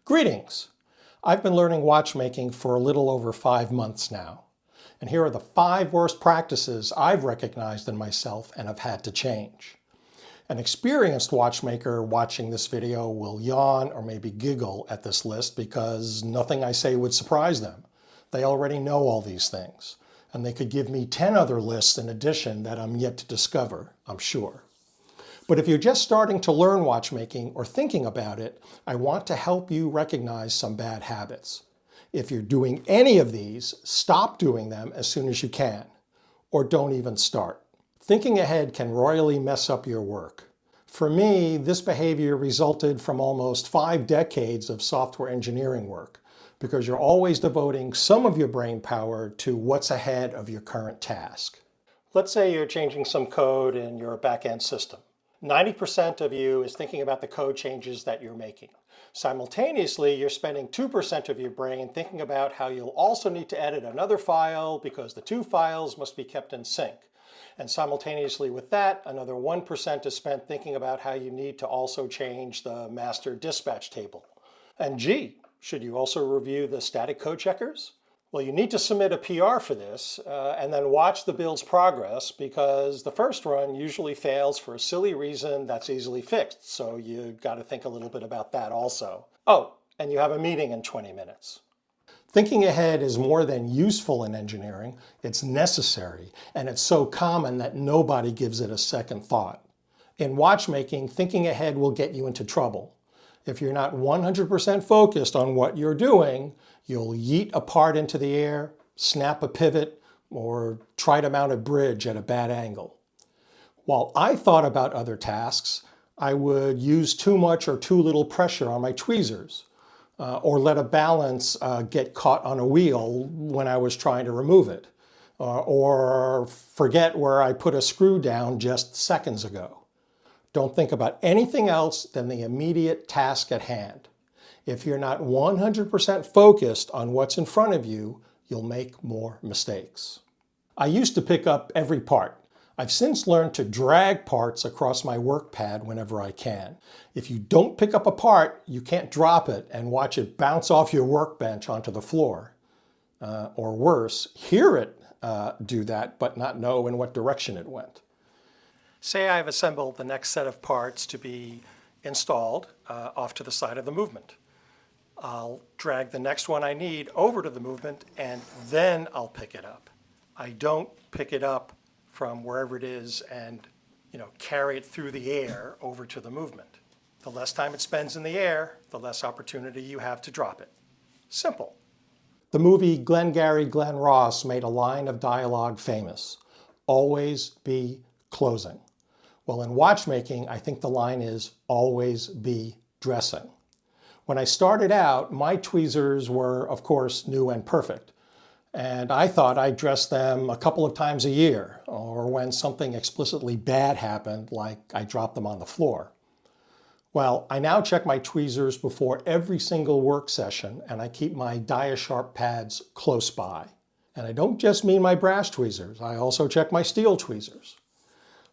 Greetings! I've been learning watchmaking for a little over 5 months now. And here are the 5 worst practices I've recognized in myself and have had to change. An experienced watchmaker watching this video will yawn or maybe giggle at this list because nothing I say would surprise them. They already know all these things. And they could give me 10 other lists in addition that I'm yet to discover, I'm sure. But if you're just starting to learn watchmaking or thinking about it, I want to help you recognize some bad habits. If you're doing any of these, stop doing them as soon as you can, or don't even start. Thinking ahead can royally mess up your work. For me, this behavior resulted from almost 5 decades of software engineering work, because you're always devoting some of your brain power to what's ahead of your current task. Let's say you're changing some code in your back-end system. 90% of you is thinking about the code changes that you're making. Simultaneously, you're spending 2% of your brain thinking about how you'll also need to edit another file because the 2 files must be kept in sync. And simultaneously with that, another 1% is spent thinking about how you need to also change the master dispatch table. And gee, should you also review the static code checkers? Well, you need to submit a PR for this and then watch the build's progress, because the first run usually fails for a silly reason that's easily fixed. So you've got to think a little bit about that also. Oh, and you have a meeting in 20 minutes. Thinking ahead is more than useful in engineering. It's necessary, and it's so common that nobody gives it a second thought. In watchmaking, thinking ahead will get you into trouble. If you're not 100% focused on what you're doing, you'll yeet a part into the air, snap a pivot, or try to mount a bridge at a bad angle. While I thought about other tasks, I would use too much or too little pressure on my tweezers, or let a balance get caught on a wheel when I was trying to remove it, or forget where I put a screw down just seconds ago. Don't think about anything else than the immediate task at hand. If you're not 100% focused on what's in front of you, you'll make more mistakes. I used to pick up every part. I've since learned to drag parts across my work pad whenever I can. If you don't pick up a part, you can't drop it and watch it bounce off your workbench onto the floor. Or worse, hear it do that, but not know in what direction it went. Say I've assembled the next set of parts to be installed off to the side of the movement. I'll drag the next one I need over to the movement, and then I'll pick it up. I don't pick it up from wherever it is and carry it through the air over to the movement. The less time it spends in the air, the less opportunity you have to drop it. Simple. The movie Glengarry Glen Ross made a line of dialogue famous: always be closing. Well, in watchmaking, I think the line is always be dressing. When I started out, my tweezers were, of course, new and perfect. And I thought I'd dress them a couple of times a year, or when something explicitly bad happened, like I dropped them on the floor. Well, I now check my tweezers before every single work session, and I keep my dia-sharp pads close by. And I don't just mean my brass tweezers, I also check my steel tweezers.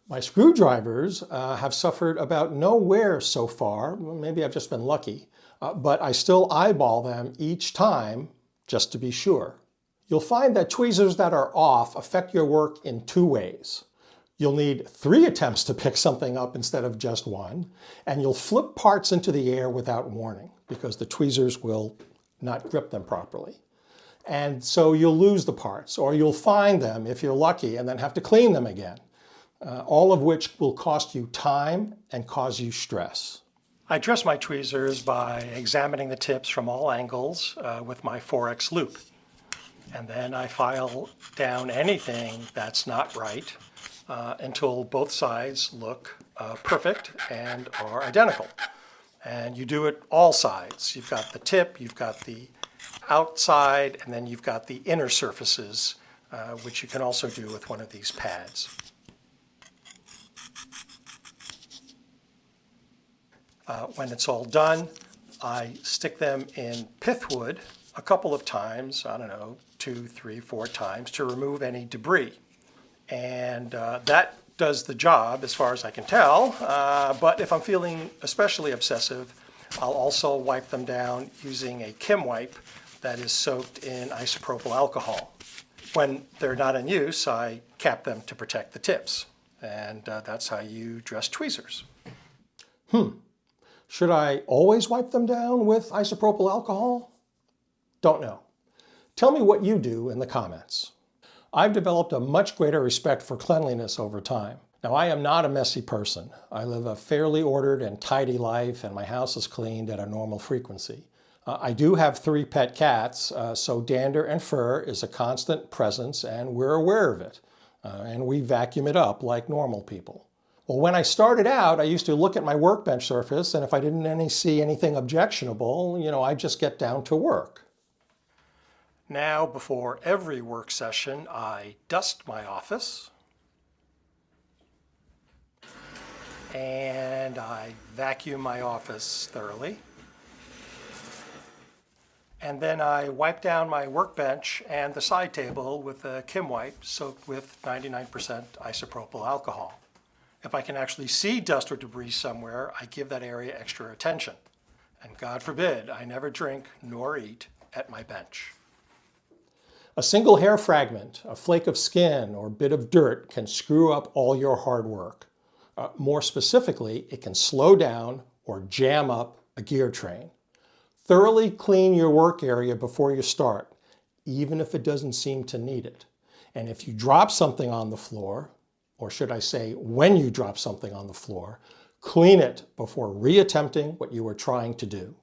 My screwdrivers have suffered about no wear so far. Maybe I've just been lucky, but I still eyeball them each time just to be sure. You'll find that tweezers that are off affect your work in 2 ways. You'll need 3 attempts to pick something up instead of just 1, and you'll flip parts into the air without warning because the tweezers will not grip them properly. And so you'll lose the parts, or you'll find them if you're lucky and then have to clean them again. All of which will cost you time and cause you stress. I dress my tweezers by examining the tips from all angles with my 4X loop. And then I file down anything that's not right until both sides look perfect and are identical. And you do it all sides. You've got the tip, you've got the outside, and then you've got the inner surfaces, which you can also do with one of these pads. When it's all done, I stick them in pithwood a couple of times, I don't know, 2, 3, 4 times to remove any debris. And that does the job as far as I can tell, but if I'm feeling especially obsessive, I'll also wipe them down using a Kim wipe that is soaked in isopropyl alcohol. When they're not in use, I cap them to protect the tips. And that's how you dress tweezers. Should I always wipe them down with isopropyl alcohol? Don't know. Tell me what you do in the comments. I've developed a much greater respect for cleanliness over time. Now, I am not a messy person. I live a fairly ordered and tidy life, and my house is cleaned at a normal frequency. I do have 3 pet cats, so dander and fur is a constant presence, and we're aware of it. And we vacuum it up like normal people. Well, when I started out, I used to look at my workbench surface, and if I didn't see anything objectionable, I'd just get down to work. Now, before every work session, I dust my office, and I vacuum my office thoroughly. And then I wipe down my workbench and the side table with a Kim wipe soaked with 99% isopropyl alcohol. If I can actually see dust or debris somewhere, I give that area extra attention. And God forbid, I never drink nor eat at my bench. A single hair fragment, a flake of skin, or bit of dirt can screw up all your hard work. More specifically, it can slow down or jam up a gear train. Thoroughly clean your work area before you start, even if it doesn't seem to need it. And if you drop something on the floor, or should I say when you drop something on the floor, clean it before reattempting what you were trying to do.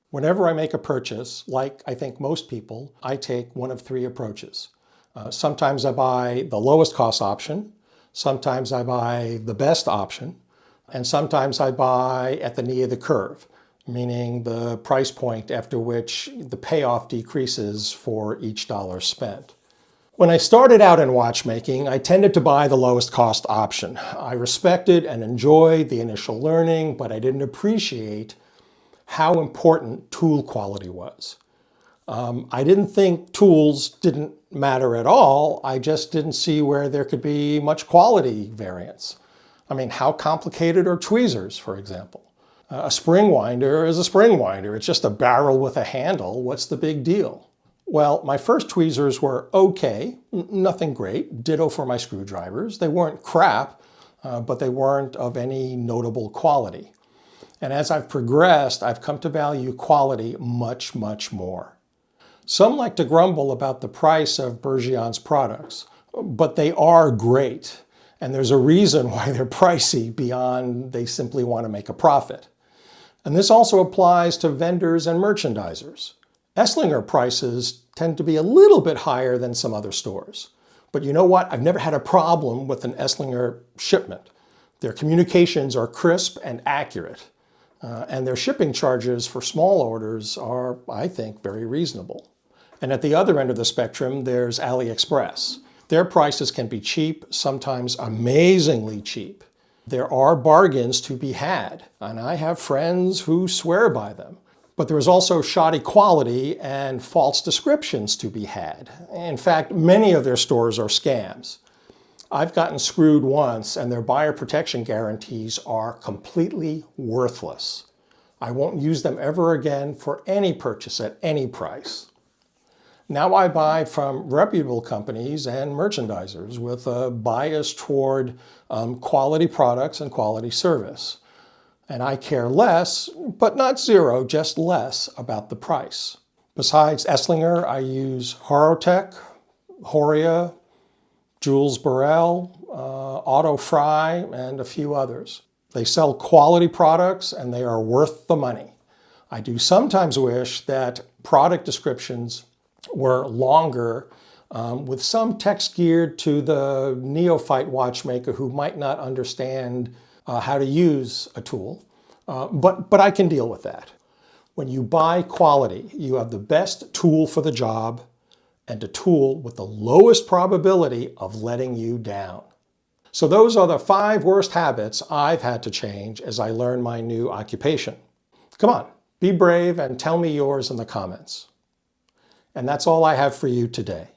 Whenever I make a purchase, like I think most people, I take one of 3 approaches. Sometimes I buy the lowest cost option, sometimes I buy the best option, and sometimes I buy at the knee of the curve, meaning the price point after which the payoff decreases for each dollar spent. When I started out in watchmaking, I tended to buy the lowest cost option. I respected and enjoyed the initial learning, but I didn't appreciate how important tool quality was. I didn't think tools didn't matter at all. I just didn't see where there could be much quality variance. I mean, how complicated are tweezers, for example? A spring winder is a spring winder. It's just a barrel with a handle. What's the big deal? Well, my first tweezers were okay, nothing great. Ditto for my screwdrivers. They weren't crap, but they weren't of any notable quality. And as I've progressed, I've come to value quality much, much more. Some like to grumble about the price of Bergeon's products, but they are great. And there's a reason why they're pricey beyond they simply want to make a profit. And this also applies to vendors and merchandisers. Esslinger prices tend to be a little bit higher than some other stores. But you know what? I've never had a problem with an Esslinger shipment. Their communications are crisp and accurate. And their shipping charges for small orders are, I think, very reasonable. And at the other end of the spectrum, there's AliExpress. Their prices can be cheap, sometimes amazingly cheap. There are bargains to be had, and I have friends who swear by them. But there is also shoddy quality and false descriptions to be had. In fact, many of their stores are scams. I've gotten screwed once, and their buyer protection guarantees are completely worthless. I won't use them ever again for any purchase at any price. Now I buy from reputable companies and merchandisers with a bias toward quality products and quality service. And I care less, but not zero, just less about the price. Besides Esslinger, I use Horotech, Horia, Jules Burrell, Auto Fry, and a few others. They sell quality products and they are worth the money. I do sometimes wish that product descriptions were longer, with some text geared to the neophyte watchmaker who might not understand how to use a tool, but I can deal with that. When you buy quality, you have the best tool for the job and a tool with the lowest probability of letting you down. So those are the 5 worst habits I've had to change as I learn my new occupation. Come on, be brave and tell me yours in the comments. And that's all I have for you today.